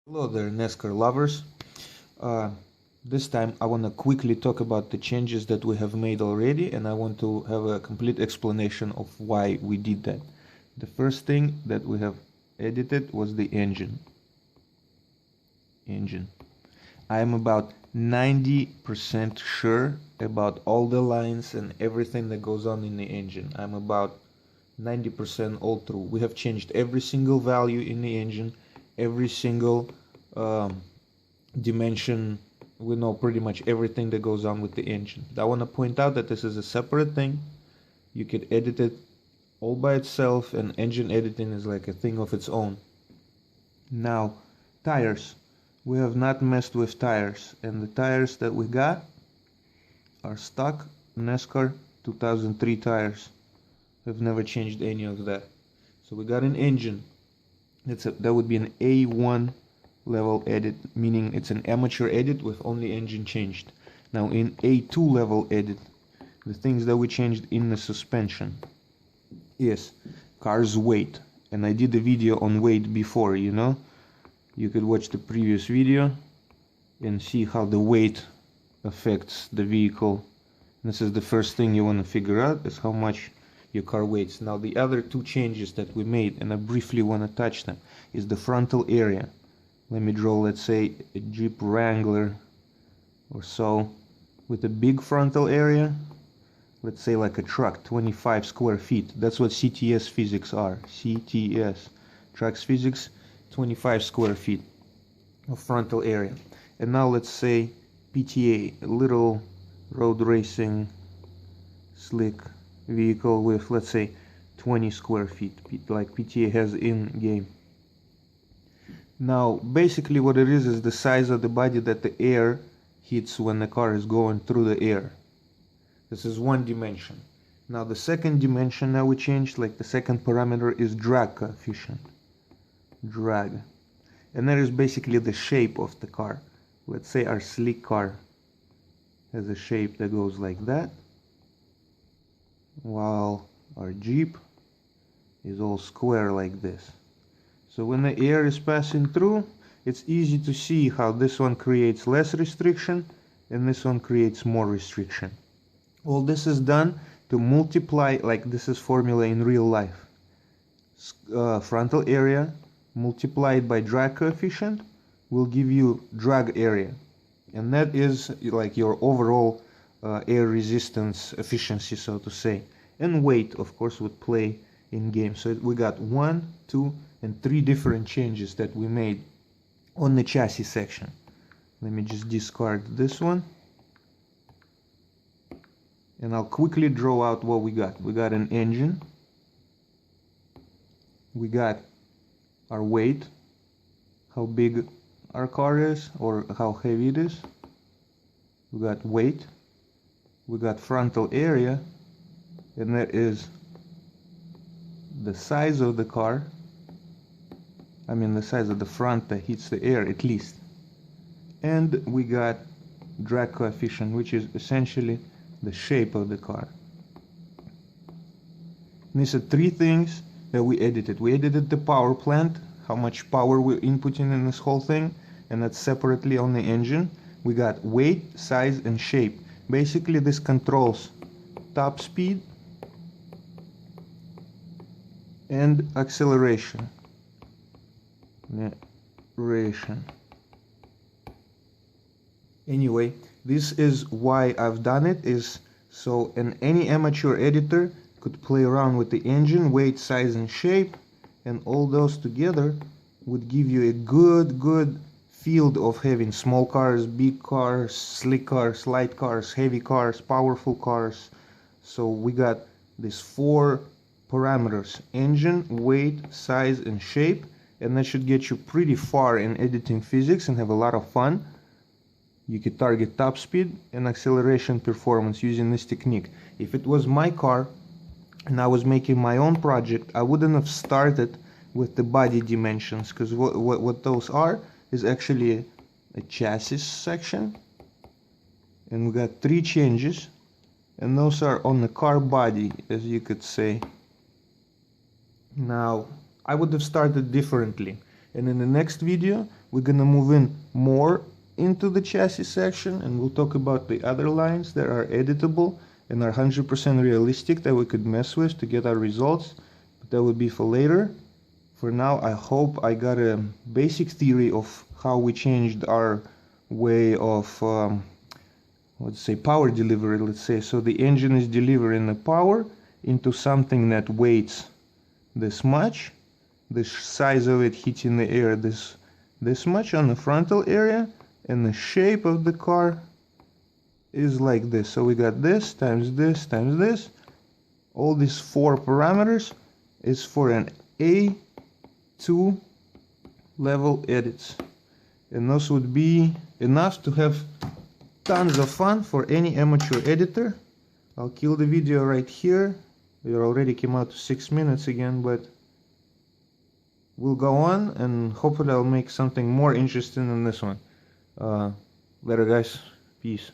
Hello there, NASCAR lovers. This time I want to quickly talk about the changes that we have made already, and I want to have a complete explanation of why we did that. The first thing that we have edited was the engine. I am about 90% sure about all the lines and everything that goes on in the engine. I'm about 90% all through. We have changed every single value in the engine, every single dimension. We know pretty much everything that goes on with the engine. I want to point out that this is a separate thing. You could edit it all by itself, and engine editing is like a thing of its own. Now, tires. We have not messed with tires, and the tires that we got are stock NASCAR 2003 tires. We've never changed any of that. So we got an engine. That would be an A1 level edit, meaning it's an amateur edit with only engine changed. Now in A2 level edit, the things that we changed in the suspension is car's weight. And I did a video on weight before, you know. You could watch the previous video and see how the weight affects the vehicle. This is the first thing you want to figure out, is how much your car weighs. Now the other two changes that we made, and I briefly want to touch them, is the frontal area. Let me draw, let's say, a Jeep Wrangler or so with a big frontal area. Let's say like a truck, 25 square feet. That's what CTS physics are. CTS, trucks physics, 25 square feet of frontal area. And now let's say PTA, a little road racing slick vehicle with, let's say, 20 square feet, like PTA has in game. Now basically what it is the size of the body that the air hits when the car is going through the air. This is one dimension. Now the second dimension that we changed, like the second parameter, is drag coefficient. Drag. And that is basically the shape of the car. Let's say our slick car has a shape that goes like that, while our Jeep is all square like this. So when the air is passing through, it's easy to see how this one creates less restriction and this one creates more restriction. All this is done to multiply, like this is formula in real life. Frontal area multiplied by drag coefficient will give you drag area, and that is like your overall air resistance efficiency, so to say. And weight, of course, would play in game. So we got 1, 2, and 3 different changes that we made on the chassis section. Let me just discard this one, and I'll quickly draw out what we got. We got an engine, we got our weight, how big our car is or how heavy it is, we got weight, we got frontal area, and that is the size of the car, I mean the size of the front that hits the air at least, and we got drag coefficient, which is essentially the shape of the car. And these are 3 things that we edited. We edited the power plant, how much power we're inputting in this whole thing, and that's separately on the engine. We got weight, size, and shape. Basically this controls top speed and acceleration. Anyway, this is why I've done it, is so any amateur editor could play around with the engine, weight, size, and shape, and all those together would give you a good field of having small cars, big cars, slick cars, light cars, heavy cars, powerful cars. So we got these 4 parameters: engine, weight, size, and shape, and that should get you pretty far in editing physics and have a lot of fun. You could target top speed and acceleration performance using this technique. If it was my car and I was making my own project, I wouldn't have started with the body dimensions, because what those are is actually a chassis section, and we got 3 changes, and those are on the car body, as you could say. Now I would have started differently, and in the next video we're gonna move in more into the chassis section, and we'll talk about the other lines that are editable and are 100% realistic that we could mess with to get our results, but that would be for later. For now, I hope I got a basic theory of how we changed our way of let's say power delivery, let's say. So the engine is delivering the power into something that weighs this much, the size of it hitting the air this much on the frontal area, and the shape of the car is like this. So we got this times this times this. All these 4 parameters is for an A2 level edits, and those would be enough to have tons of fun for any amateur editor. I'll kill the video right here. It already came out to 6 minutes again, but we'll go on, and hopefully I'll make something more interesting than this one. Later guys, peace.